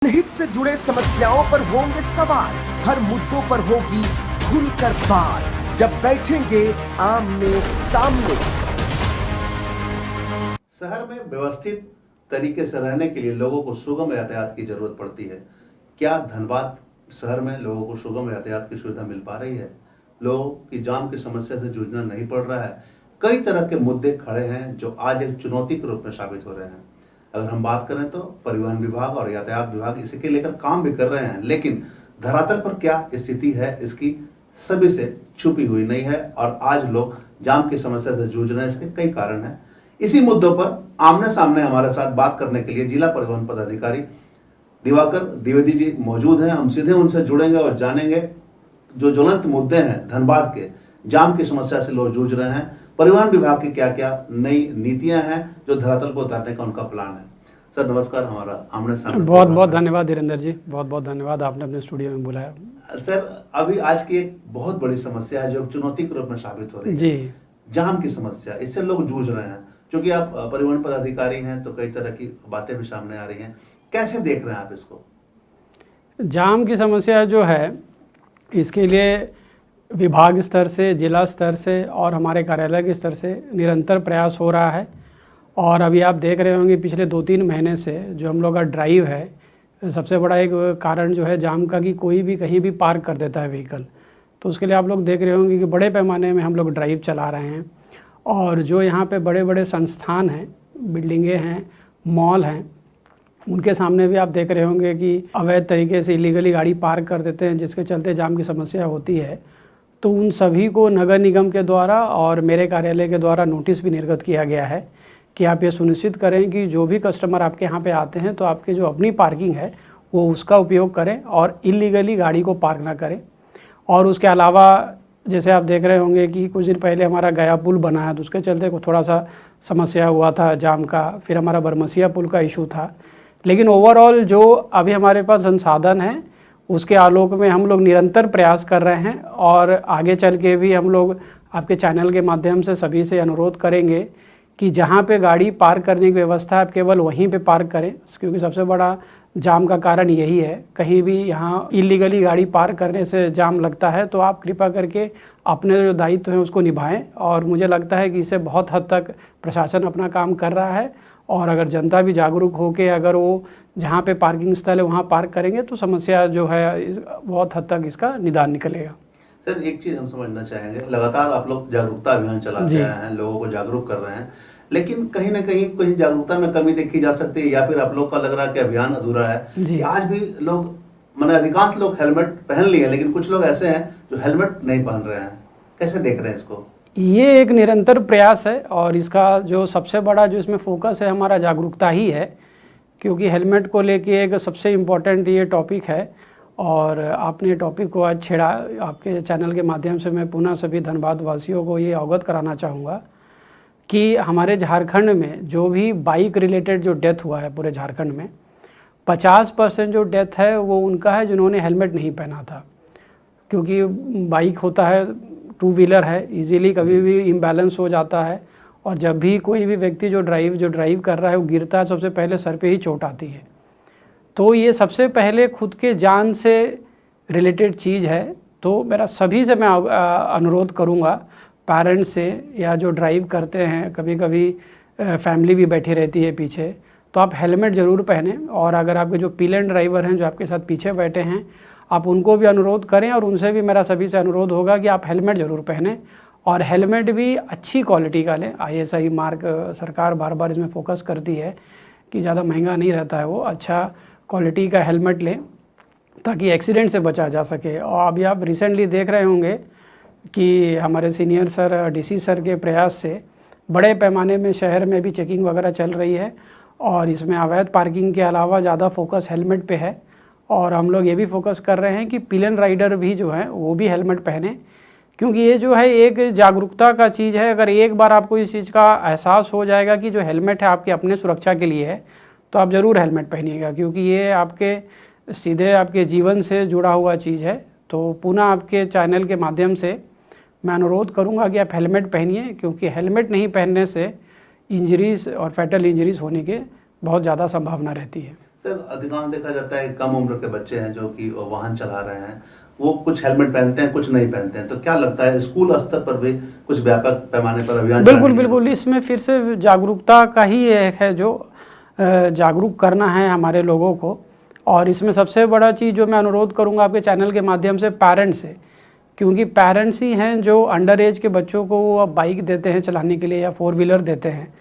हित से जुड़े समस्याओं पर होंगे सवाल, हर मुद्दों पर होगी खुलकर बात, जब बैठेंगे आमने सामने। शहर में व्यवस्थित तरीके से रहने के लिए लोगों को सुगम यातायात की जरूरत पड़ती है। क्या धनबाद शहर में लोगों को सुगम यातायात की सुविधा मिल पा रही है? लोगों की जाम की समस्या से जूझना नहीं पड़ रहा है। कई तरह के मुद्दे खड़े हैं जो आज एक चुनौती के रूप में साबित हो रहे हैं। अगर हम बात करें तो परिवहन विभाग और यातायात विभाग इसी के लेकर काम भी कर रहे हैं, लेकिन धरातल पर क्या स्थिति है इसकी सभी से छुपी हुई नहीं है और आज लोग जाम की समस्या से जूझ रहे हैं। इसके कई कारण हैं। इसी मुद्दों पर आमने सामने हमारे साथ बात करने के लिए जिला परिवहन पदाधिकारी दिवाकर द्विवेदी जी मौजूद हैं। हम सीधे उनसे जुड़ेंगे और जानेंगे जो ज्वलंत मुद्दे हैं धनबाद के, जाम की समस्या से लोग जूझ रहे हैं, परिवहन विभाग की क्या क्या नई नीतियां हैं जो धरातल को उतारने का उनका प्लान है। सर नमस्कार, हमारा आमने सामने बहुत बहुत धन्यवाद धीरेन्द्र जी, बहुत बहुत धन्यवाद आपने अपने स्टूडियो में बुलाया। सर अभी आज की एक बहुत बड़ी समस्या है जो चुनौती के रूप में साबित हो रही है जी, जाम की समस्या। इससे लोग जूझ रहे हैं। क्योंकि आप परिवहन पदाधिकारी हैं तो कई तरह की बातें भी सामने आ रही हैं। कैसे देख रहे हैं आप इसको? जाम की समस्या जो है इसके लिए विभाग स्तर से, जिला स्तर से और हमारे कार्यालय के स्तर से निरंतर प्रयास हो रहा है। और अभी आप देख रहे होंगे पिछले 2-3 महीने से जो हम लोग का ड्राइव है, सबसे बड़ा एक कारण जो है जाम का कि कोई भी कहीं भी पार्क कर देता है व्हीकल। तो उसके लिए आप लोग देख रहे होंगे कि बड़े पैमाने में हम लोग ड्राइव चला रहे हैं। और जो यहाँ पे बड़े बड़े संस्थान हैं, बिल्डिंगें हैं, मॉल हैं, उनके सामने भी आप देख रहे होंगे कि अवैध तरीके से इलीगली गाड़ी पार्क कर देते हैं, जिसके चलते जाम की समस्या होती है। तो उन सभी को नगर निगम के द्वारा और मेरे कार्यालय के द्वारा नोटिस भी निर्गत किया गया है कि आप ये सुनिश्चित करें कि जो भी कस्टमर आपके यहाँ पे आते हैं तो आपके जो अपनी पार्किंग है वो उसका उपयोग करें और इलीगली गाड़ी को पार्क ना करें। और उसके अलावा जैसे आप देख रहे होंगे कि कुछ दिन पहले हमारा गया पुल बना है तो उसके चलते थोड़ा सा समस्या हुआ था जाम का। फिर हमारा बरमसिया पुल का इशू था। लेकिन ओवरऑल जो अभी हमारे पास संसाधन है उसके आलोक में हम लोग निरंतर प्रयास कर रहे हैं और आगे चल के भी हम लोग आपके चैनल के माध्यम से सभी से अनुरोध करेंगे कि जहाँ पे गाड़ी पार्क करने की व्यवस्था है आप केवल वहीं पे पार्क करें, क्योंकि सबसे बड़ा जाम का कारण यही है। कहीं भी यहाँ इलीगली गाड़ी पार्क करने से जाम लगता है, तो आप कृपा करके अपने जो दायित्व हैं उसको निभाएं। और मुझे लगता है कि इससे बहुत हद तक प्रशासन अपना काम कर रहा है और अगर जनता भी जागरूक होकर अगर वो जहाँ पे पार्किंग स्थल है वहाँ पार्क करेंगे तो समस्या जो है बहुत हद तक इसका निदान निकलेगा। सर एक चीज हम समझना चाहेंगे, लगातार आप लोग जागरूकता अभियान चलाते हैं, लोगों को जागरूक कर रहे हैं, लेकिन कहीं ना कहीं जागरूकता में कमी देखी जा सकती है या फिर आप लोग का लग रहा है कि अभियान अधूरा है कि आज भी लोग, मैंने अधिकांश लोग हेलमेट पहन लिए लेकिन कुछ लोग ऐसे हैं जो हेलमेट नहीं पहन रहे हैं। कैसे देख रहे हैं इसको? ये एक निरंतर प्रयास है और इसका जो सबसे बड़ा जो इसमें फोकस है हमारा जागरूकता ही है, क्योंकि हेलमेट को लेके एक सबसे इम्पोर्टेंट ये टॉपिक है और आपने टॉपिक को आज छेड़ा। आपके चैनल के माध्यम से मैं पुनः सभी धनबाद वासियों को ये अवगत कराना चाहूँगा कि हमारे झारखंड में जो भी बाइक रिलेटेड जो डेथ हुआ है पूरे झारखंड में 50% जो डेथ है वो उनका है जिन्होंने हेलमेट नहीं पहना था। क्योंकि बाइक होता है, 2 व्हीलर है, इजीली कभी भी इम्बैलेंस हो जाता है और जब भी कोई भी व्यक्ति जो ड्राइव कर रहा है वो गिरता है, सबसे पहले सर पे ही चोट आती है। तो ये सबसे पहले खुद के जान से रिलेटेड चीज़ है। तो मेरा सभी से मैं अनुरोध करूँगा, पेरेंट्स से या जो ड्राइव करते हैं, कभी कभी फैमिली भी बैठी रहती है पीछे, तो आप हेलमेट ज़रूर पहनें। और अगर आपके जो पिलेन ड्राइवर हैं जो आपके साथ पीछे बैठे हैं, आप उनको भी अनुरोध करें और उनसे भी मेरा सभी से अनुरोध होगा कि आप हेलमेट ज़रूर पहनें और हेलमेट भी अच्छी क्वालिटी का लें। ISI मार्क सरकार बार बार इसमें फोकस करती है कि ज़्यादा महंगा नहीं रहता है वो, अच्छा क्वालिटी का हेलमेट लें ताकि एक्सीडेंट से बचा जा सके। और अभी आप रिसेंटली देख रहे होंगे कि हमारे सीनियर सर DC सर के प्रयास से बड़े पैमाने में शहर में भी चेकिंग वगैरह चल रही है और इसमें अवैध पार्किंग के अलावा ज़्यादा फोकस हेलमेट पे है। और हम लोग ये भी फोकस कर रहे हैं कि पिलियन राइडर भी जो है वो भी हेलमेट पहने, क्योंकि ये जो है एक जागरूकता का चीज़ है। अगर एक बार आपको इस चीज़ का एहसास हो जाएगा कि जो हेलमेट है आपके अपने सुरक्षा के लिए है, तो आप ज़रूर हेलमेट पहनिएगा, क्योंकि ये आपके सीधे आपके जीवन से जुड़ा हुआ चीज़ है। तो पुनः आपके चैनल के माध्यम से मैं अनुरोध करूंगा कि आप हेलमेट पहनिए, क्योंकि हेलमेट नहीं पहनने से इंजरीज़ और फैटल इंजरीज़ होने के बहुत ज़्यादा संभावना रहती है। सर अधिकांश देखा जाता है कम उम्र के बच्चे हैं जो कि वाहन चला रहे हैं, वो कुछ हेलमेट पहनते हैं, कुछ नहीं पहनते हैं, तो क्या लगता है स्कूल स्तर पर भी कुछ व्यापक पैमाने पर अभियान बिल्कुल बिल्कुल, इसमें फिर से जागरूकता का ही एक है जो जागरूक करना है हमारे लोगों को। और इसमें सबसे बड़ा चीज़ जो मैं अनुरोध करूंगा आपके चैनल के माध्यम से पेरेंट्स से, क्योंकि पेरेंट्स ही हैं जो अंडर एज के बच्चों को वो अब बाइक देते हैं चलाने के लिए या 4 व्हीलर देते हैं।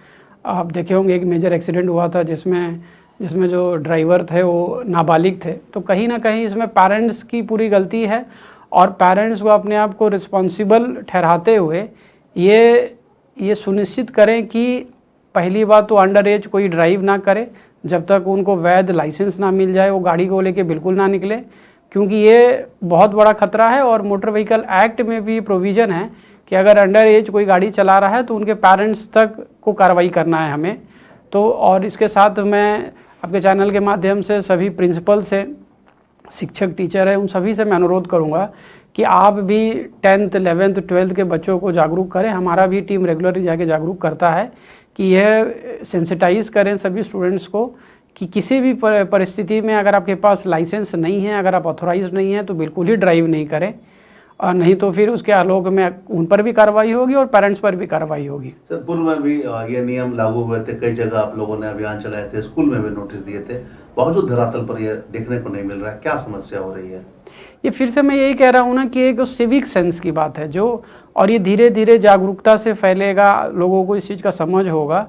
आप देखे होंगे एक मेजर एक्सीडेंट हुआ था जिसमें जो ड्राइवर थे वो नाबालिग थे। तो कहीं ना कहीं इसमें पेरेंट्स की पूरी गलती है और पेरेंट्स को अपने आप को रिस्पॉन्सिबल ठहराते हुए ये सुनिश्चित करें कि पहली बात तो अंडर एज कोई ड्राइव ना करे, जब तक उनको वैध लाइसेंस ना मिल जाए वो गाड़ी को लेके बिल्कुल ना निकले, क्योंकि ये बहुत बड़ा खतरा है। और मोटर व्हीकल एक्ट में भी प्रोविज़न है कि अगर अंडर एज कोई गाड़ी चला रहा है तो उनके पेरेंट्स तक को कार्रवाई करना है हमें। तो और इसके साथ मैं आपके चैनल के माध्यम से सभी प्रिंसिपल से, शिक्षक टीचर है, उन सभी से मैं अनुरोध करूंगा कि आप भी 10th 11th 12th के बच्चों को जागरूक करें। हमारा भी टीम रेगुलरली जाके जागरूक करता है कि यह सेंसिटाइज करें सभी स्टूडेंट्स को कि किसी भी परिस्थिति में अगर आपके पास लाइसेंस नहीं है, अगर आप ऑथोराइज नहीं हैं तो बिल्कुल ही ड्राइव नहीं करें, और नहीं तो फिर उसके आलोक में उन पर भी कार्रवाई होगी और पेरेंट्स पर भी कार्रवाई होगी। सर पूर्व में भी ये नियम लागू हुए थे, कई जगह आप लोगों ने अभियान चलाए थे, स्कूल में भी नोटिस दिए थे, बावजूद धरातल पर ये देखने को नहीं मिल रहा है, क्या समस्या हो रही है? ये फिर से मैं यही कह रहा हूँ ना कि एक सिविक सेंस की बात है जो, और ये धीरे धीरे जागरूकता से फैलेगा, लोगों को इस चीज़ का समझ होगा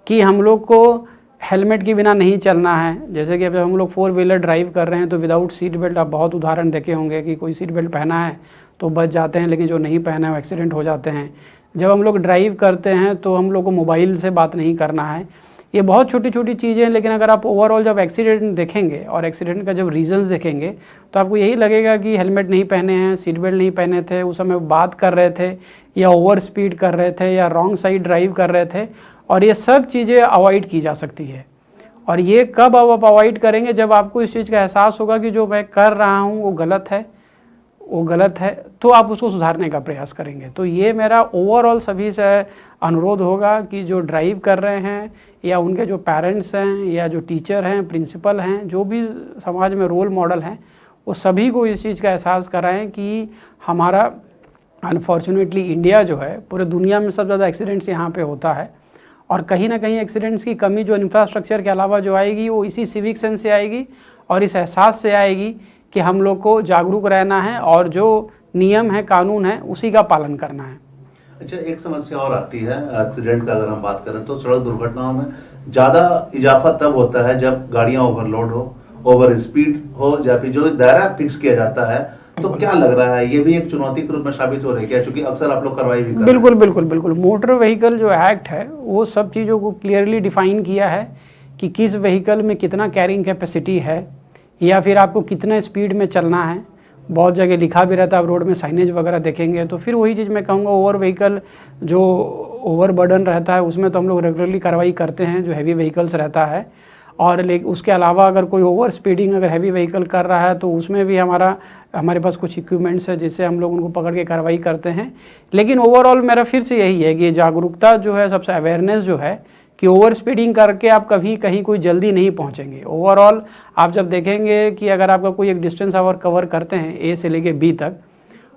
कि हम लोग को हेलमेट के बिना नहीं चलना है। जैसे कि अब हम लोग 4 व्हीलर ड्राइव कर रहे हैं तो विदाउट सीट बेल्ट, आप बहुत उदाहरण देखे होंगे कि कोई सीट बेल्ट पहना है तो बच जाते हैं, लेकिन जो नहीं पहना है वो एक्सीडेंट हो जाते हैं। जब हम लोग ड्राइव करते हैं तो हम लोग को मोबाइल से बात नहीं करना है। ये बहुत छोटी छोटी चीज़ें हैं, लेकिन अगर आप ओवरऑल जब एक्सीडेंट देखेंगे और एक्सीडेंट का जब रीजंस देखेंगे तो आपको यही लगेगा कि हेलमेट नहीं पहने हैं, सीट बेल्ट नहीं पहने थे, उस समय बात कर रहे थे या ओवर स्पीड कर रहे थे या रॉन्ग साइड ड्राइव कर रहे थे। और ये सब चीज़ें अवॉइड की जा सकती है। और ये कब आप अवॉइड करेंगे? जब आपको इस चीज़ का एहसास होगा कि जो मैं कर रहा हूँ वो गलत है, तो आप उसको सुधारने का प्रयास करेंगे। तो ये मेरा ओवरऑल सभी से अनुरोध होगा कि जो ड्राइव कर रहे हैं या उनके जो पेरेंट्स हैं या जो टीचर हैं, प्रिंसिपल हैं, जो भी समाज में रोल मॉडल हैं, वो सभी को इस चीज़ का एहसास कराएं कि हमारा अनफॉर्चुनेटली इंडिया जो है, पूरे दुनिया में सबसे ज़्यादा एक्सीडेंट्स यहाँ पे होता है। और कहीं ना कहीं एक्सीडेंट्स की कमी जो इंफ्रास्ट्रक्चर के अलावा जो आएगी वो इसी सिविक सेंस से आएगी और इस एहसास से आएगी कि हम लोग को जागरूक रहना है और जो नियम है, कानून है, उसी का पालन करना है। अच्छा, एक समस्या और आती है एक्सीडेंट का, अगर हम बात करें तो सड़क दुर्घटनाओं में ज़्यादा इजाफा तब होता है जब गाड़ियाँ ओवरलोड हो, ओवर स्पीड हो, या फिर जो दायरा फिक्स किया जाता है। तो क्या लग रहा है, ये भी एक चुनौती के रूप में साबित हो रही है क्या? क्योंकि अक्सर आप लोग कार्रवाई भी कर रहे हैं। बिल्कुल। मोटर व्हीकल जो एक्ट है वो सब चीज़ों को क्लियरली डिफाइन किया है कि किस व्हीकल में कितना कैरिंग कैपेसिटी है या फिर आपको कितना स्पीड में चलना है। बहुत जगह लिखा भी रहता है, आप रोड में साइनेज वगैरह देखेंगे। तो फिर वही चीज़ मैं कहूँगा, ओवर व्हीकल जो ओवर बर्डन रहता है उसमें तो हम लोग रेगुलरली कार्रवाई करते हैं, जो हैवी व्हीकल्स रहता है। और लेकिन उसके अलावा अगर कोई ओवर स्पीडिंग अगर हैवी व्हीकल कर रहा है तो उसमें भी हमारे पास कुछ इक्विपमेंट्स है जिससे हम लोग उनको पकड़ के कार्रवाई करते हैं। लेकिन ओवरऑल मेरा फिर से यही है कि जागरूकता जो है, सबसे अवेयरनेस जो है कि ओवर स्पीडिंग करके आप कभी कहीं कोई जल्दी नहीं पहुंचेंगे। ओवरऑल आप जब देखेंगे कि अगर आपका कोई एक डिस्टेंस आप कवर करते हैं ए से लेके बी तक,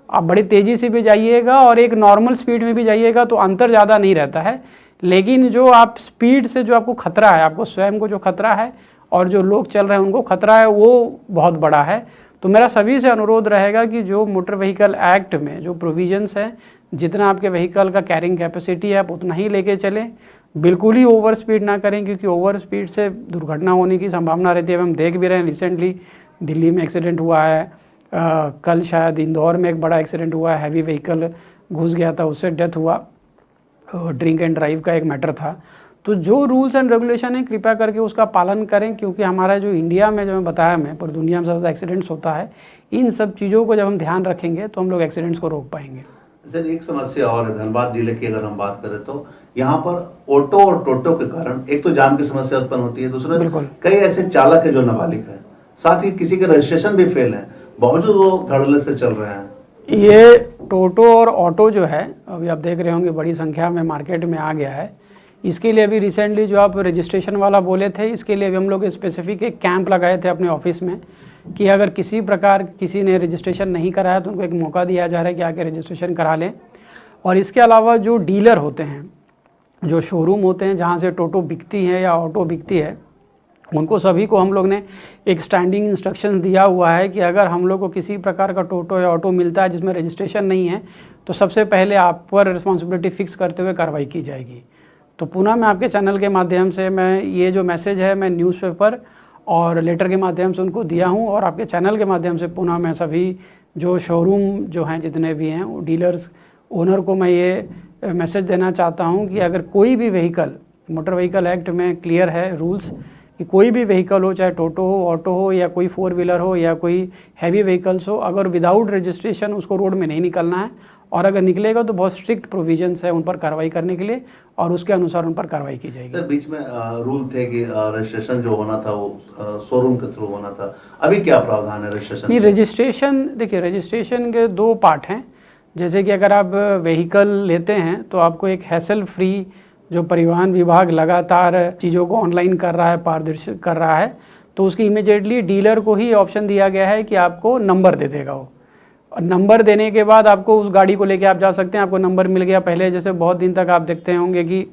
आप बड़ी तेज़ी से भी जाइएगा और एक नॉर्मल स्पीड में भी जाइएगा तो अंतर ज़्यादा नहीं रहता है। लेकिन जो आप स्पीड से जो आपको खतरा है, आपको स्वयं को जो खतरा है और जो लोग चल रहे हैं उनको खतरा है, वो बहुत बड़ा है। तो मेरा सभी से अनुरोध रहेगा कि जो मोटर व्हीकल एक्ट में जो प्रोविजंस हैं, जितना आपके व्हीकल का कैरिंग कैपेसिटी है आप उतना ही लेके चलें। बिल्कुल ही ओवर स्पीड ना करें, क्योंकि ओवर स्पीड से दुर्घटना होने की संभावना रहती है। हम देख भी रहे हैं, रिसेंटली दिल्ली में एक्सीडेंट हुआ है, कल शायद इंदौर में एक बड़ा एक्सीडेंट हुआ है, हैवी व्हीकल घुस गया था, उससे डेथ हुआ। ड्रिंक एंड ड्राइव का एक मैटर था। तो जो रूल्स एंड रेगुलेशन है कृपया करके उसका पालन करें, क्योंकि हमारा जो इंडिया में, जो मैं बताया, मैं पूरी दुनिया में सबसे ज़्यादा एक्सीडेंट्स होता है। इन सब चीज़ों को जब हम ध्यान रखेंगे तो हम लोग एक्सीडेंट्स को रोक पाएंगे। सर एक समस्या और है, धनबाद जिले की अगर हम बात करें तो यहाँ पर ऑटो और टोटो के कारण एक तो जाम की समस्या उत्पन्न होती है, दूसरा कई ऐसे चालक है जो नाबालिग है, साथ ही किसी के रजिस्ट्रेशन भी फेल है, बावजूद वो धड़ल्ले से चल रहे हैं। ये टोटो और ऑटो जो है, अभी आप देख रहे होंगे बड़ी संख्या में मार्केट में आ गया है। इसके लिए अभी रिसेंटली जो आप रजिस्ट्रेशन वाला बोले थे, इसके लिए अभी हम लोग स्पेसिफिक एक कैंप लगाए थे अपने ऑफिस में कि अगर किसी प्रकार किसी ने रजिस्ट्रेशन नहीं कराया तो उनको एक मौका दिया जा रहा है कि आके रजिस्ट्रेशन करा लें। और इसके अलावा जो डीलर होते हैं, जो शोरूम होते हैं जहाँ से टोटो बिकती है या ऑटो बिकती है, उनको सभी को हम लोग ने एक स्टैंडिंग इंस्ट्रक्शन दिया हुआ है कि अगर हम लोग को किसी प्रकार का टोटो या ऑटो मिलता है जिसमें रजिस्ट्रेशन नहीं है तो सबसे पहले आप पर रिस्पॉन्सिबिलिटी फिक्स करते हुए कार्रवाई की जाएगी। तो पुनः मैं आपके चैनल के माध्यम से मैं ये जो मैसेज है मैं न्यूज़पेपर और लेटर के माध्यम से उनको दिया हूँ, और आपके चैनल के माध्यम से पुनः मैं सभी जो शोरूम जो हैं जितने भी हैं वो डीलर्स ओनर को मैं ये मैसेज देना चाहता हूँ कि अगर कोई भी व्हीकल, मोटर व्हीकल एक्ट में क्लियर है रूल्स कि कोई भी व्हीकल हो, चाहे टोटो हो, ऑटो हो या कोई 4 व्हीलर हो या कोई हैवी व्हीकल्स हो, अगर विदाउट रजिस्ट्रेशन उसको रोड में नहीं निकलना है, और अगर निकलेगा तो बहुत स्ट्रिक्ट प्रोविजंस है उन पर कार्रवाई करने के लिए और उसके अनुसार उन पर कार्रवाई की जाएगी। सर, बीच में रूल थे कि रजिस्ट्रेशन जो होना था वो शोरूम के थ्रू होना था, अभी क्या प्रावधान है रजिस्ट्रेशन? नहीं, रजिस्ट्रेशन देखिए, रजिस्ट्रेशन के 2 पार्ट हैं। जैसे कि अगर आप व्हीकल लेते हैं तो आपको एक हैसल फ्री, जो परिवहन विभाग लगातार चीज़ों को ऑनलाइन कर रहा है, पारदर्शी कर रहा है, तो उसकी इमीडिएटली डीलर को ही ऑप्शन दिया गया है कि आपको नंबर दे देगा वो, और नंबर देने के बाद आपको उस गाड़ी को लेके आप जा सकते हैं। आपको नंबर मिल गया। पहले जैसे बहुत दिन तक आप देखते होंगे कि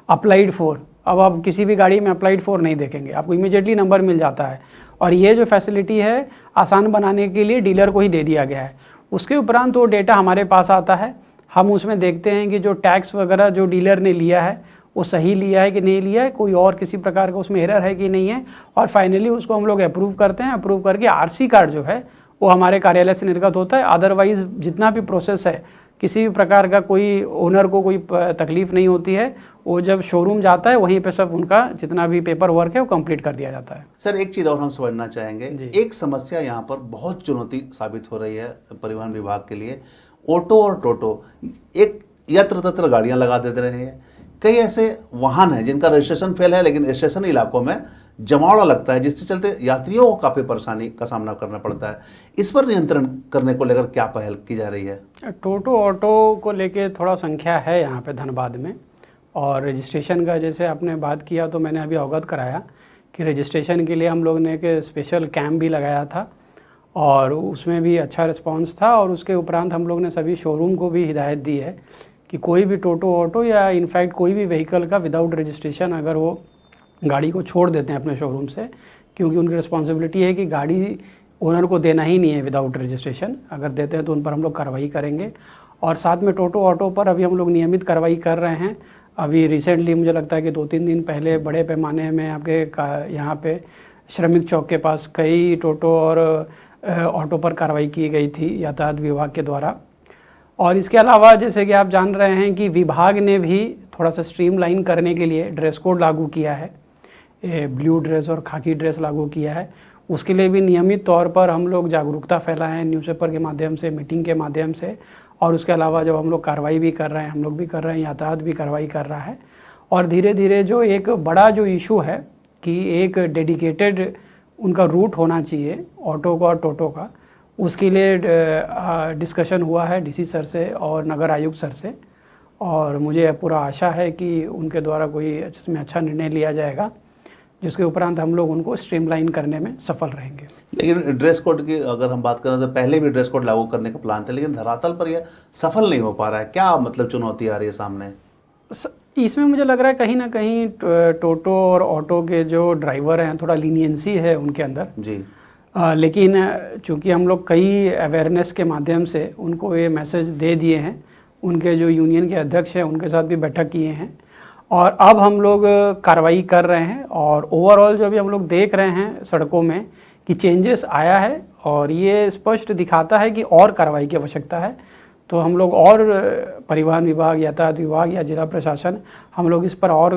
अप्लाइड फॉर, अब आप किसी भी गाड़ी में अप्लाइड फॉर नहीं देखेंगे, आपको इमीडिएटली नंबर मिल जाता है। और ये जो फैसिलिटी है आसान बनाने के लिए डीलर को ही दे दिया गया है। उसके उपरांत वो डेटा हमारे पास आता है, हम उसमें देखते हैं कि जो टैक्स वगैरह जो डीलर ने लिया है वो सही लिया है कि नहीं लिया है, कोई और किसी प्रकार का उसमें एरर है कि नहीं है, और फाइनली उसको हम लोग अप्रूव करते हैं। अप्रूव करके आरसी कार्ड जो है वो हमारे कार्यालय से निर्गत होता है। अदरवाइज़ जितना भी प्रोसेस है, किसी भी प्रकार का कोई ओनर को कोई तकलीफ नहीं होती है। वो जब शोरूम जाता है वहीं पे सब उनका जितना भी पेपर वर्क है वो कंप्लीट कर दिया जाता है। सर, एक चीज़ और हम समझना चाहेंगे, एक समस्या यहाँ पर बहुत चुनौती साबित हो रही है परिवहन विभाग के लिए। ऑटो और टोटो एक यत्र तत्र गाड़ियाँ लगा देते रहे हैं। कई ऐसे वाहन हैं जिनका रजिस्ट्रेशन फेल है, लेकिन स्टेशन इलाकों में जमावड़ा लगता है, जिससे चलते यात्रियों को काफ़ी परेशानी का सामना करना पड़ता है। इस पर नियंत्रण करने को लेकर क्या पहल की जा रही है? टोटो ऑटो को लेके थोड़ा संख्या है यहाँ पे धनबाद में, और रजिस्ट्रेशन का जैसे आपने बात किया तो मैंने अभी अवगत कराया कि रजिस्ट्रेशन के लिए हम लोग ने एक स्पेशल कैंप भी लगाया था और उसमें भी अच्छा रिस्पांस था। और उसके उपरांत हम लोग ने सभी शोरूम को भी हिदायत दी है कि कोई भी टोटो ऑटो या इनफैक्ट कोई भी व्हीकल का विदाउट रजिस्ट्रेशन अगर वो गाड़ी को छोड़ देते हैं अपने शोरूम से, क्योंकि उनकी रिस्पॉन्सिबिलिटी है कि गाड़ी ओनर को देना ही नहीं है विदाउट रजिस्ट्रेशन। अगर देते हैं तो उन पर हम लोग कार्रवाई करेंगे। और साथ में टोटो ऑटो पर अभी हम लोग नियमित कार्रवाई कर रहे हैं। अभी रिसेंटली मुझे लगता है कि 2-3 दिन पहले बड़े पैमाने में आपके यहाँ पे श्रमिक चौक के पास कई टोटो और ऑटो पर कार्रवाई की गई थी यातायात विभाग के द्वारा। और इसके अलावा जैसे कि आप जान रहे हैं कि विभाग ने भी थोड़ा सा स्ट्रीमलाइन करने के लिए ड्रेस कोड लागू किया है, ब्लू ड्रेस और खाकी ड्रेस लागू किया है। उसके लिए भी नियमित तौर पर हम लोग जागरूकता फैलाएं न्यूज़पेपर के माध्यम से, मीटिंग के माध्यम से, और उसके अलावा जब हम लोग कार्रवाई भी कर रहे हैं, हम लोग भी कर रहे हैं, यातायात भी कार्रवाई कर रहा है। और धीरे धीरे जो एक बड़ा जो इशू है कि एक डेडिकेटेड उनका रूट होना चाहिए ऑटो का और टोटो का, उसके लिए डिस्कशन हुआ है डीसी सर से और नगर आयुक्त सर से, और मुझे पूरा आशा है कि उनके द्वारा कोई इसमें अच्छा निर्णय लिया जाएगा, जिसके उपरांत हम लोग उनको स्ट्रीमलाइन करने में सफल रहेंगे। लेकिन ड्रेस कोड की अगर हम बात करें तो पहले भी ड्रेस कोड लागू करने का प्लान था, लेकिन धरातल पर यह सफल नहीं हो पा रहा है। क्या मतलब चुनौती आ रही है सामने? इसमें मुझे लग रहा है कहीं ना कहीं टोटो और ऑटो के जो ड्राइवर हैं थोड़ा लीनियंसी है उनके अंदर जी। लेकिन चूंकि हम लोग कई अवेयरनेस के माध्यम से उनको ये मैसेज दे दिए हैं, उनके जो यूनियन के अध्यक्ष हैं उनके साथ भी बैठक किए हैं, और अब हम लोग कार्रवाई कर रहे हैं। और ओवरऑल जो अभी हम लोग देख रहे हैं सड़कों में कि चेंजेस आया है, और ये स्पष्ट दिखाता है कि और कार्रवाई की आवश्यकता है। तो हम लोग और परिवहन विभाग, यातायात विभाग या जिला प्रशासन, हम लोग इस पर और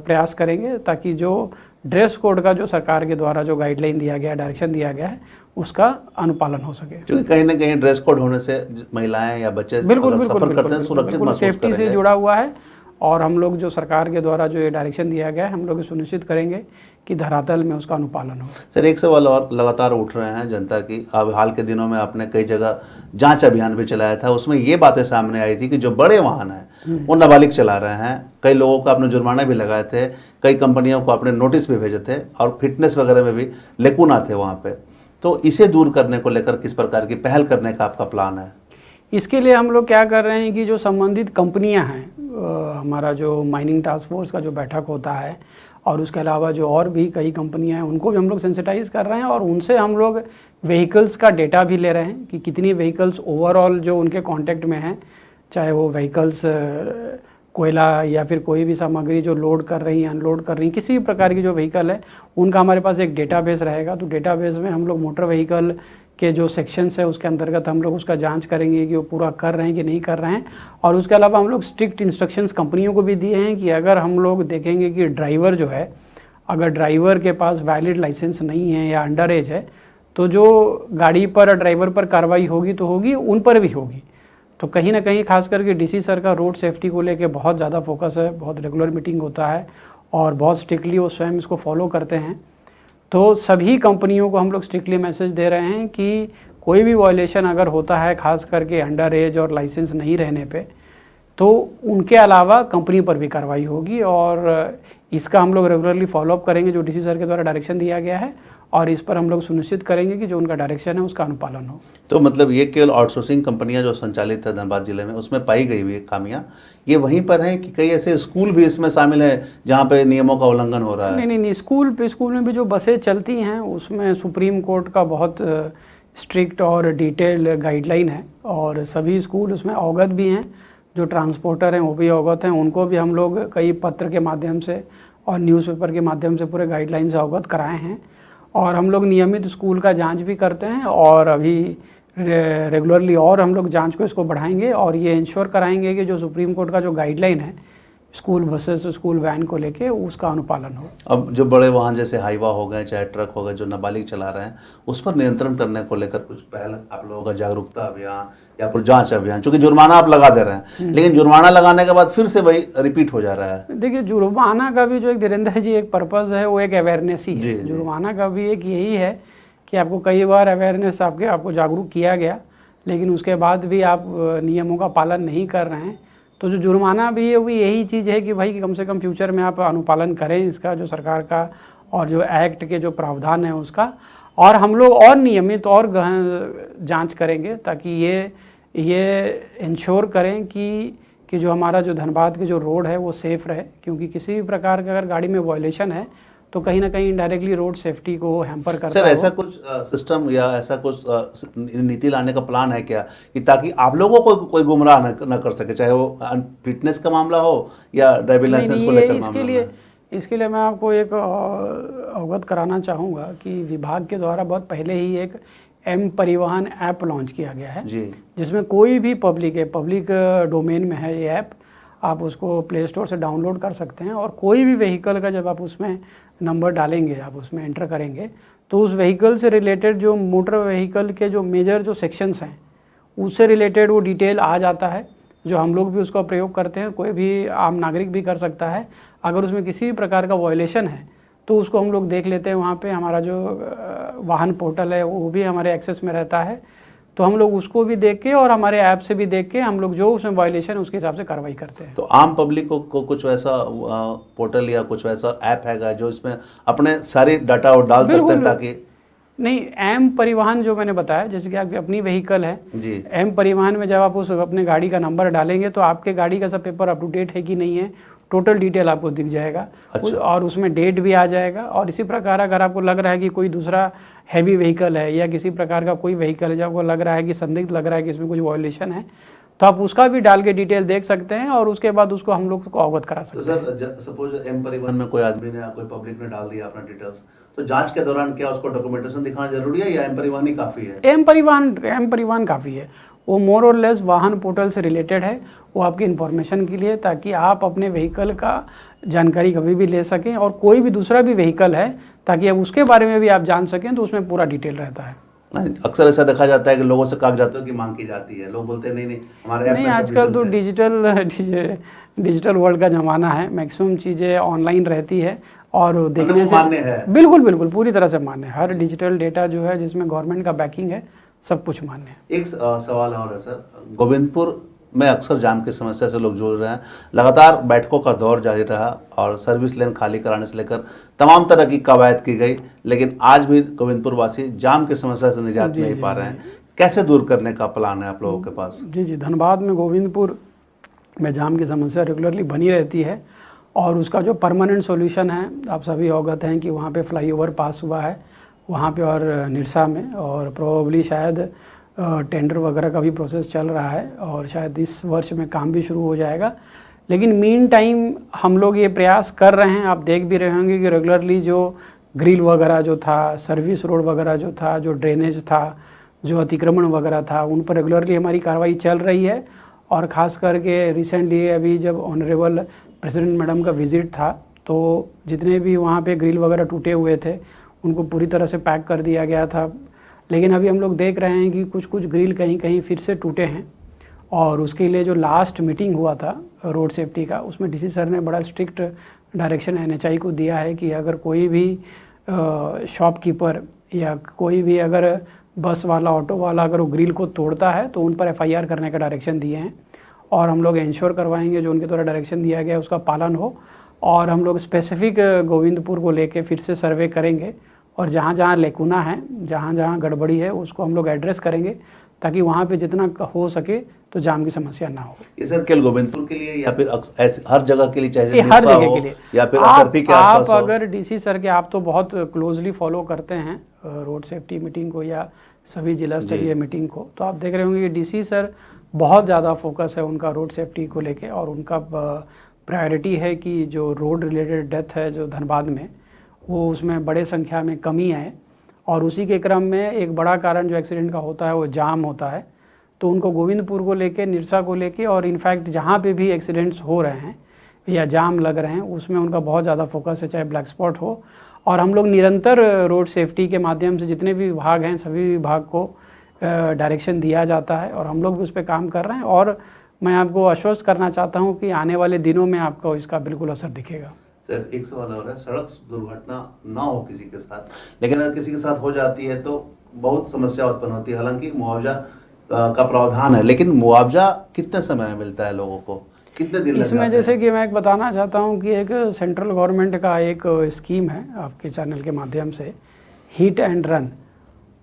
प्रयास करेंगे ताकि जो ड्रेस कोड का जो सरकार के द्वारा जो गाइडलाइन दिया गया, डायरेक्शन दिया गया है, उसका अनुपालन हो सके। क्योंकि कहीं ना कहीं ड्रेस कोड होने से महिलाएं या बच्चे सफर करते हैं, सुरक्षित महसूस सेफ्टी से जुड़ा हुआ है। और हम लोग जो सरकार के द्वारा जो ये डायरेक्शन दिया गया है, हम लोग सुनिश्चित करेंगे कि धरातल में उसका अनुपालन हो। सर, एक सवाल और लगातार उठ रहे हैं जनता की। अब हाल के दिनों में आपने कई जगह जांच अभियान भी चलाया था, उसमें ये बातें सामने आई थी कि जो बड़े वाहन हैं वो नाबालिग चला रहे हैं। कई लोगों को आपने जुर्माना भी लगाए थे, कई कंपनियों को आपने नोटिस भी भेजे थे और फिटनेस वगैरह में भी लेकुना थे वहाँ पे। तो इसे दूर करने को लेकर किस प्रकार की पहल करने का आपका प्लान है? इसके लिए हम लोग क्या कर रहे हैं कि जो संबंधित कंपनियां हैं, हमारा जो माइनिंग टास्क फोर्स का जो बैठक होता है और उसके अलावा जो और भी कई कंपनियां हैं उनको भी हम लोग सेंसिटाइज कर रहे हैं और उनसे हम लोग व्हीकल्स का डेटा भी ले रहे हैं कि कितनी व्हीकल्स ओवरऑल जो उनके कांटेक्ट में हैं, चाहे वो व्हीकल्स कोयला या फिर कोई भी सामग्री जो लोड कर रही हैं, अनलोड कर रही हैं, किसी भी प्रकार की जो व्हीकल है उनका हमारे पास एक डेटाबेस रहेगा। तो डेटाबेस में हम लोग मोटर व्हीकल के जो सेक्शंस है उसके अंतर्गत हम लोग उसका जांच करेंगे कि वो पूरा कर रहे हैं कि नहीं कर रहे हैं। और उसके अलावा हम लोग स्ट्रिक्ट इंस्ट्रक्शंस कंपनियों को भी दिए हैं कि अगर हम लोग देखेंगे कि ड्राइवर जो है, अगर ड्राइवर के पास वैलिड लाइसेंस नहीं है या अंडर एज है, तो जो गाड़ी पर ड्राइवर पर कार्रवाई होगी तो होगी, उन पर भी होगी। तो कहीं ना कहीं खास करके डीसी सर का रोड सेफ्टी को लेके बहुत ज़्यादा फोकस है, बहुत रेगुलर मीटिंग होता है और बहुत स्ट्रिक्टली वो स्वयं इसको फॉलो करते हैं। तो सभी कंपनियों को हम लोग स्ट्रिक्टली मैसेज दे रहे हैं कि कोई भी वायलेशन अगर होता है, खास करके अंडर एज और लाइसेंस नहीं रहने पे, तो उनके अलावा कंपनी पर भी कार्रवाई होगी और इसका हम लोग रेगुलरली फॉलोअप करेंगे जो डीसी सर के द्वारा डायरेक्शन दिया गया है और इस पर हम लोग सुनिश्चित करेंगे कि जो उनका डायरेक्शन है उसका अनुपालन हो। तो मतलब ये केवल आउटसोर्सिंग कंपनियां जो संचालित है धनबाद जिले में, उसमें पाई गई हुई खामियां ये वहीं पर हैं कि कई ऐसे स्कूल भी इसमें शामिल है जहां पे नियमों का उल्लंघन हो रहा है? नहीं, स्कूल में भी जो बसें चलती हैं उसमें सुप्रीम कोर्ट का बहुत स्ट्रिक्ट और डिटेल्ड गाइडलाइन है और सभी स्कूल उसमें अवगत भी हैं। जो ट्रांसपोर्टर हैं वो भी अवगत हैं, उनको भी हम लोग कई पत्र के माध्यम से और न्यूज़पेपर के माध्यम से पूरे गाइडलाइन से अवगत कराए हैं और हम लोग नियमित स्कूल का जांच भी करते हैं और अभी रेगुलरली और हम लोग जांच को इसको बढ़ाएंगे और ये इंश्योर कराएंगे कि जो सुप्रीम कोर्ट का जो गाइडलाइन है स्कूल बसेस, स्कूल वैन को लेके उसका अनुपालन हो। अब जो बड़े वाहन जैसे हाईवा हो गए, चाहे ट्रक हो गए, जो नाबालिग चला रहे हैं, उस पर नियंत्रण करने को लेकर कुछ पहल आप लोगों का जागरूकता अभियान या फिर जांच अभियान? चूंकि जुर्माना आप लगा दे रहे हैं लेकिन जुर्माना लगाने के बाद फिर से वही रिपीट हो जा रहा है। देखिए, जुर्माना का भी जो एक धीरेन्द्र जी एक पर्पज़ है वो एक अवेयरनेस ही है। जुर्माना का भी एक यही है कि आपको कई बार अवेयरनेस आपको जागरूक किया गया लेकिन उसके बाद भी आप नियमों का पालन नहीं कर रहे हैं, तो जो जुर्माना भी है वो यही चीज़ है कि भाई कम से कम फ्यूचर में आप अनुपालन करें इसका, जो सरकार का और जो एक्ट के जो प्रावधान है उसका। और हम लोग और नियमित और गहन जांच करेंगे ताकि ये इंश्योर करें कि जो हमारा जो धनबाद के जो रोड है वो सेफ़ रहे, क्योंकि किसी भी प्रकार का अगर गाड़ी में वायलेशन है तो कहीं ना कहीं इनडायरेक्टली रोड सेफ्टी को हैम्पर करता है। सर, ऐसा कुछ सिस्टम या ऐसा कुछ नीति लाने का प्लान है क्या कि ताकि आप लोगों को कोई गुमराह न कर सके, चाहे वो फिटनेस का मामला हो या ड्राइविंग लाइसेंस को लेकर मामला? इसके लिए मैं आपको एक अवगत कराना चाहूँगा कि विभाग के द्वारा बहुत पहले ही एक एम परिवहन ऐप लॉन्च किया गया है जी, जिसमें कोई भी पब्लिक डोमेन में है ये ऐप, आप उसको प्ले स्टोर से डाउनलोड कर सकते हैं और कोई भी व्हीकल का जब आप उसमें नंबर डालेंगे, आप उसमें एंटर करेंगे तो उस व्हीकल से रिलेटेड जो मोटर व्हीकल के जो मेजर जो सेक्शंस हैं उससे रिलेटेड वो डिटेल आ जाता है, जो हम लोग भी उसका प्रयोग करते हैं, कोई भी आम नागरिक भी कर सकता है। अगर उसमें किसी भी प्रकार का वायलेशन है तो उसको हम लोग देख लेते हैं। वहाँ पे हमारा जो वाहन पोर्टल है वो भी हमारे एक्सेस में रहता है, तो हम लोग उसको भी देख के और हमारे ऐप से भी देख के हम लोग जो उसमें वायलेशन है उसके हिसाब से कार्रवाई करते हैं। तो आम पब्लिक को कुछ वैसा पोर्टल या कुछ वैसा ऐप हैगा जो इसमें अपने सारे डाटा डाल सकते हैं ताकि? नहीं, एम परिवहन जो मैंने बताया, जैसे कि आपकी अपनी व्हीकल है जी, एम परिवहन में जब आप उस अपने गाड़ी का नंबर डालेंगे तो आपके गाड़ी का सब पेपर अप टू डेट है कि नहीं है, टोटल डिटेल आपको दिख जाएगा। अच्छा। और उसमें डेट भी आ जाएगा। और इसी प्रकार अगर आपको लग रहा है कि कोई दूसरा हैवी व्हीकल है या किसी प्रकार का कोई व्हीकल है जब आपको लग रहा है कि संदिग्ध लग रहा है कि इसमें कुछ वायलेशन है, तो आप उसका भी डाल के डिटेल देख सकते हैं और उसके बाद उसको हम लोग को अवगत करा सकते हैं। तो सर, सपोज एम परिवहन में कोई आदमी ने, कोई पब्लिक ने डाल दिया अपना डिटेल्स, तो जांच के दौरान क्या उसको डॉक्यूमेंटेशन दिखाना जरूरी है या एम परिवहन ही काफ़ी है? एम परिवहन काफ़ी है। वो मोर और लेस वाहन पोर्टल से रिलेटेड है, वो आपकी इन्फॉर्मेशन के लिए, ताकि आप अपने व्हीकल का जानकारी कभी भी ले सकें और कोई भी दूसरा भी व्हीकल है ताकि अब उसके बारे में भी आप जान सकें, तो उसमें पूरा डिटेल रहता है। अक्सर ऐसा देखा जाता है कि लोगों से कागजातों की मांग की जाती है, लोग बोलते हैं नहीं हमारे ऐप नहीं, आजकल तो डिजिटल वर्ल्ड का ज़माना है, मैक्सिमम चीज़ें ऑनलाइन रहती है। और देखने मतलब से मान्य है। बिल्कुल बिल्कुल पूरी तरह से मान्य है। हर डिजिटल डेटा जो है जिसमें गवर्नमेंट का बैकिंग है, सब कुछ मान्य है। एक सवाल और है सर, गोविंदपुर में अक्सर जाम की समस्या से लोग जूझ रहे हैं। लगातार बैठकों का दौर जारी रहा और सर्विस लेन खाली कराने से लेकर तमाम तरह की कवायद की गई, लेकिन आज भी गोविंदपुर वासी जाम की समस्या से निजात जी, नहीं जी, पा रहे हैं। कैसे दूर करने का प्लान है आप लोगों के पास? जी जी, धनबाद में गोविंदपुर में जाम की समस्या रेगुलरली बनी रहती है और उसका जो परमानेंट सॉल्यूशन है, आप सभी अवगत हैं कि वहाँ पे फ्लाईओवर पास हुआ है वहाँ पे और निरसा में, और प्रोबेबली शायद टेंडर वगैरह का भी प्रोसेस चल रहा है और शायद इस वर्ष में काम भी शुरू हो जाएगा। लेकिन मीन टाइम हम लोग ये प्रयास कर रहे हैं, आप देख भी रहे होंगे कि रेगुलरली जो ग्रिल वगैरह जो था, सर्विस रोड वगैरह जो था, जो ड्रेनेज था, जो अतिक्रमण वगैरह था, उन पर रेगुलरली हमारी कार्रवाई चल रही है। और ख़ास करके रिसेंटली अभी जब ऑनरेबल प्रेसिडेंट मैडम का विज़िट था तो जितने भी वहाँ पे ग्रिल वगैरह टूटे हुए थे उनको पूरी तरह से पैक कर दिया गया था। लेकिन अभी हम लोग देख रहे हैं कि कुछ कुछ ग्रिल कहीं कहीं फिर से टूटे हैं और उसके लिए जो लास्ट मीटिंग हुआ था रोड सेफ्टी का, उसमें डीसी सर ने बड़ा स्ट्रिक्ट डायरेक्शन एनएचआई को दिया है कि अगर कोई भी शॉपकीपर या कोई भी अगर बस वाला, ऑटो वाला अगर वो ग्रिल को तोड़ता है तो उन पर एफआईआर करने का डायरेक्शन दिए हैं। और हम लोग इंश्योर करवाएंगे जो उनके द्वारा डायरेक्शन दिया गया है उसका पालन हो। और हम लोग स्पेसिफिक गोविंदपुर को लेके फिर से सर्वे करेंगे और जहाँ जहाँ लेकुना है, जहाँ जहाँ गड़बड़ी है, उसको हम लोग एड्रेस करेंगे ताकि वहाँ पे जितना हो सके तो जाम की समस्या ना हो। ये सर केवल गोविंदपुर के लिए या फिर ऐसे हर जगह के लिए, चाहे ये हर जगह के लिए, या फिर असरफी के आसपास आप हो? अगर डीसी सर के, आप तो बहुत क्लोजली फॉलो करते हैं रोड सेफ्टी मीटिंग को या सभी जिला स्तरीय मीटिंग को, तो आप देख रहे होंगे कि डीसी सर बहुत ज़्यादा फोकस है उनका रोड सेफ्टी को लेके और उनका प्रायोरिटी है कि जो रोड रिलेटेड डेथ है जो धनबाद में, वो उसमें बड़े संख्या में कमी है। और उसी के क्रम में एक बड़ा कारण जो एक्सीडेंट का होता है वो जाम होता है। तो उनको गोविंदपुर को लेके, निरसा को लेके और इनफैक्ट जहाँ पे भी एक्सीडेंट्स हो रहे हैं या जाम लग रहे हैं उसमें उनका बहुत ज़्यादा फोकस है, चाहे ब्लैक स्पॉट हो। और हम लोग निरंतर रोड सेफ्टी के माध्यम से जितने भी विभाग हैं सभी विभाग को डायरेक्शन दिया जाता है और हम लोग भी उस पर काम कर रहे हैं। और मैं आपको आश्वस्त करना चाहता हूँ कि आने वाले दिनों में आपको इसका बिल्कुल असर दिखेगा। सर एक सवाल हो रहा है, सड़क दुर्घटना ना हो किसी के साथ, लेकिन अगर किसी के साथ हो जाती है तो बहुत समस्या उत्पन्न होती है। हालांकि मुआवजा का प्रावधान है, लेकिन मुआवजा कितने समय में मिलता है लोगों को, कितने दिन इसमें जैसे कि मैं एक बताना चाहता हूँ कि एक सेंट्रल गवर्नमेंट का एक स्कीम है आपके चैनल के माध्यम से, हिट एंड रन।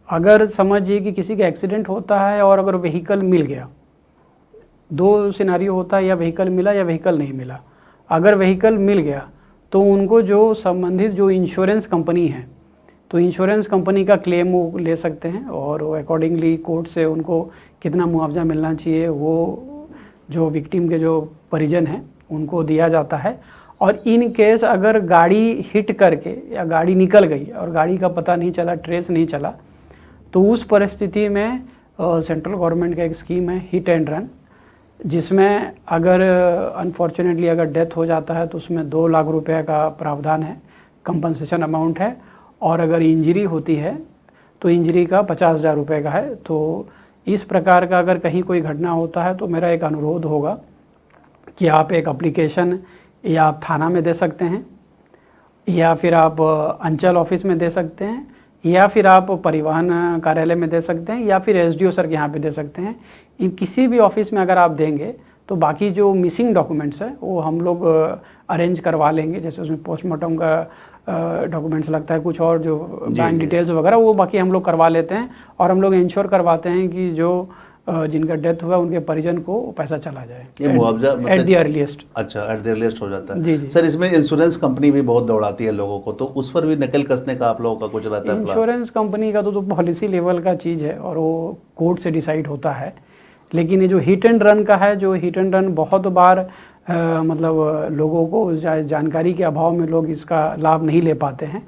अगर समझिए कि किसी का एक्सीडेंट होता है और अगर व्हीकल मिल गया, दो सिनारियो होता है, या व्हीकल मिला या व्हीकल नहीं मिला। अगर व्हीकल मिल गया तो उनको जो संबंधित जो इंश्योरेंस कंपनी है, तो इंश्योरेंस कंपनी का क्लेम वो ले सकते हैं और अकॉर्डिंगली कोर्ट से उनको कितना मुआवजा मिलना चाहिए वो जो विक्टिम के जो परिजन हैं उनको दिया जाता है। और इन केस अगर गाड़ी हिट करके या गाड़ी निकल गई और गाड़ी का पता नहीं चला, ट्रेस नहीं चला, तो उस परिस्थिति में सेंट्रल गवर्नमेंट का एक स्कीम है हिट एंड रन, जिसमें अगर अनफॉर्चुनेटली अगर डेथ हो जाता है तो उसमें 2 लाख रुपए का प्रावधान है, कंपनसेशन अमाउंट है। और अगर इंजरी होती है तो इंजरी का 50,000 रुपये का है। तो इस प्रकार का अगर कहीं कोई घटना होता है तो मेरा एक अनुरोध होगा कि आप एक एप्लीकेशन या आप थाना में दे सकते हैं, या फिर आप अंचल ऑफिस में दे सकते हैं, या फिर आप परिवहन कार्यालय में दे सकते हैं, या फिर एसडीओ सर के यहाँ पे दे सकते हैं। इन किसी भी ऑफिस में अगर आप देंगे तो बाकी जो मिसिंग डॉक्यूमेंट्स है वो हम लोग अरेंज करवा लेंगे। जैसे उसमें पोस्टमार्टम का डॉक्यूमेंट्स लगता है, कुछ और जो बैंक डिटेल्स वगैरह, वो बाकी हम लोग करवा लेते हैं। और हम लोग इंश्योर करवाते हैं कि जो जिनका डेथ हुआ उनके परिजन को पैसा चला जाए, ये मुआवजा एट द अर्लीस्ट। अच्छा, एट द अर्लीस्ट हो जाता है। जी जी सर इसमें इंश्योरेंस कंपनी भी बहुत दौड़ाती है लोगों को, तो उस पर भी नकल कसने का आप लोगों का कुछ रहता है? इंश्योरेंस कंपनी का तो पॉलिसी लेवल का चीज़ है और वो कोर्ट से डिसाइड होता है। लेकिन ये जो हिट एंड रन का है, जो हिट एंड रन बहुत बार मतलब लोगों को जानकारी के अभाव में लोग इसका लाभ नहीं ले पाते हैं।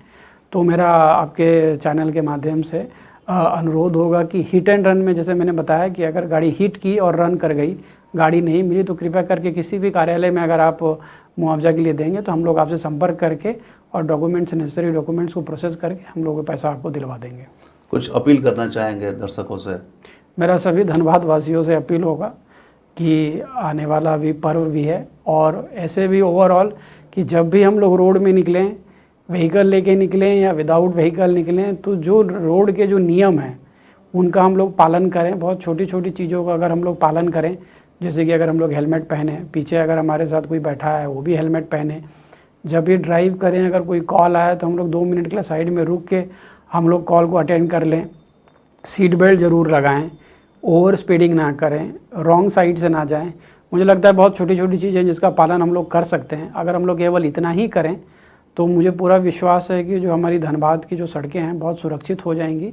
तो मेरा आपके चैनल के माध्यम से अनुरोध होगा कि हिट एंड रन में, जैसे मैंने बताया कि अगर गाड़ी हिट की और रन कर गई, गाड़ी नहीं मिली, तो कृपया करके किसी भी कार्यालय में अगर आप मुआवजा के लिए देंगे तो हम लोग आपसे संपर्क करके और डॉक्यूमेंट्स, नेसेसरी डॉक्यूमेंट्स को प्रोसेस करके हम लोग पैसा आपको दिलवा देंगे। कुछ अपील करना चाहेंगे दर्शकों से? मेरा सभी धनबाद वासियों से अपील होगा कि आने वाला भी पर्व भी है और ऐसे भी ओवरऑल कि जब भी हम लोग रोड में निकलें व्हीकल लेके निकलें या विदाउट व्हीकल निकलें, तो जो रोड के जो नियम हैं उनका हम लोग पालन करें। बहुत छोटी छोटी चीज़ों का अगर हम लोग पालन करें, जैसे कि अगर हम लोग हेलमेट पहने, पीछे अगर हमारे साथ कोई बैठा है वो भी हेलमेट पहने, जब भी ड्राइव करें अगर कोई कॉल आए तो हम लोग 2 मिनट के लिए साइड में रुक के हम लोग कॉल को अटेंड कर लें, सीट बेल्ट ज़रूर लगाएं, ओवर स्पीडिंग ना करें, रॉन्ग साइड से ना जाएं। मुझे लगता है बहुत छोटी छोटी चीज़ें जिसका पालन हम लोग कर सकते हैं। अगर हम लोग केवल इतना ही करें तो मुझे पूरा विश्वास है कि जो हमारी धनबाद की जो सड़कें हैं बहुत सुरक्षित हो जाएंगी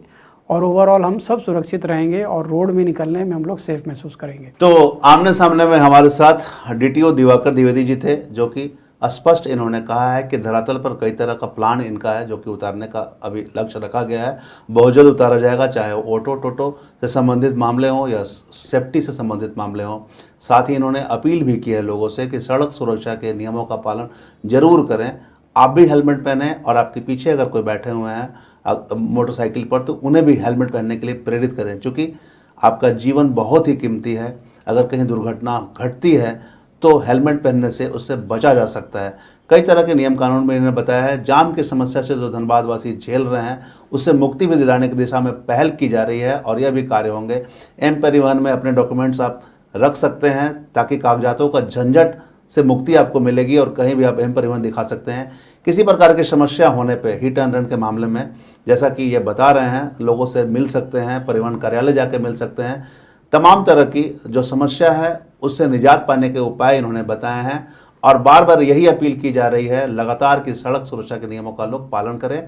और ओवरऑल हम सब सुरक्षित रहेंगे और रोड में निकलने में हम लोग सेफ महसूस करेंगे। तो आमने सामने में हमारे साथ डीटीओ दिवाकर द्विवेदी जी थे, जो कि स्पष्ट इन्होंने कहा है कि धरातल पर कई तरह का प्लान इनका है जो कि उतारने का अभी लक्ष्य रखा गया है। बहुत जल्द उतारा जाएगा, चाहे ऑटो टोटो से संबंधित मामले हों या सेफ्टी से संबंधित मामले हों। साथ ही इन्होंने अपील भी की है लोगों से कि सड़क सुरक्षा के नियमों का पालन जरूर करें। आप भी हेलमेट पहने और आपके पीछे अगर कोई बैठे हुए हैं मोटरसाइकिल पर तो उन्हें भी हेलमेट पहनने के लिए प्रेरित करें, क्योंकि आपका जीवन बहुत ही कीमती है। अगर कहीं दुर्घटना घटती है तो हेलमेट पहनने से उससे बचा जा सकता है। कई तरह के नियम कानून में इन्होंने बताया है। जाम की समस्या से जो धनबाद वासी झेल रहे हैं उससे मुक्ति भी दिलाने की दिशा में पहल की जा रही है और यह भी कार्य होंगे। एम परिवहन में अपने डॉक्यूमेंट्स आप रख सकते हैं ताकि कागजातों का झंझट से मुक्ति आपको मिलेगी और कहीं भी आप एम परिवहन दिखा सकते हैं। किसी प्रकार की समस्या होने पे हिट एंड रन के मामले में, जैसा कि ये बता रहे हैं, लोगों से मिल सकते हैं, परिवहन कार्यालय जाके मिल सकते हैं। तमाम तरह की जो समस्या है उससे निजात पाने के उपाय इन्होंने बताए हैं और बार बार यही अपील की जा रही है लगातार कि सड़क सुरक्षा के नियमों का लोग पालन करें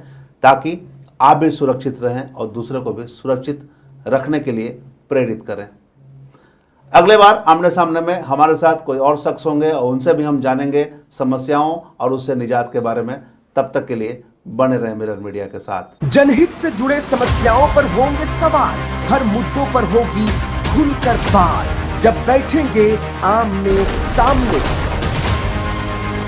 ताकि आप भी सुरक्षित रहें और दूसरों को भी सुरक्षित रखने के लिए प्रेरित करें। अगले बार आमने सामने में हमारे साथ कोई और शख्स होंगे और उनसे भी हम जानेंगे समस्याओं और उससे निजात के बारे में। तब तक के लिए बने रहे मिरर मीडिया के साथ। जनहित से जुड़े समस्याओं पर होंगे सवाल, हर मुद्दों पर होगी खुलकर बात। जब बैठेंगे आमने सामने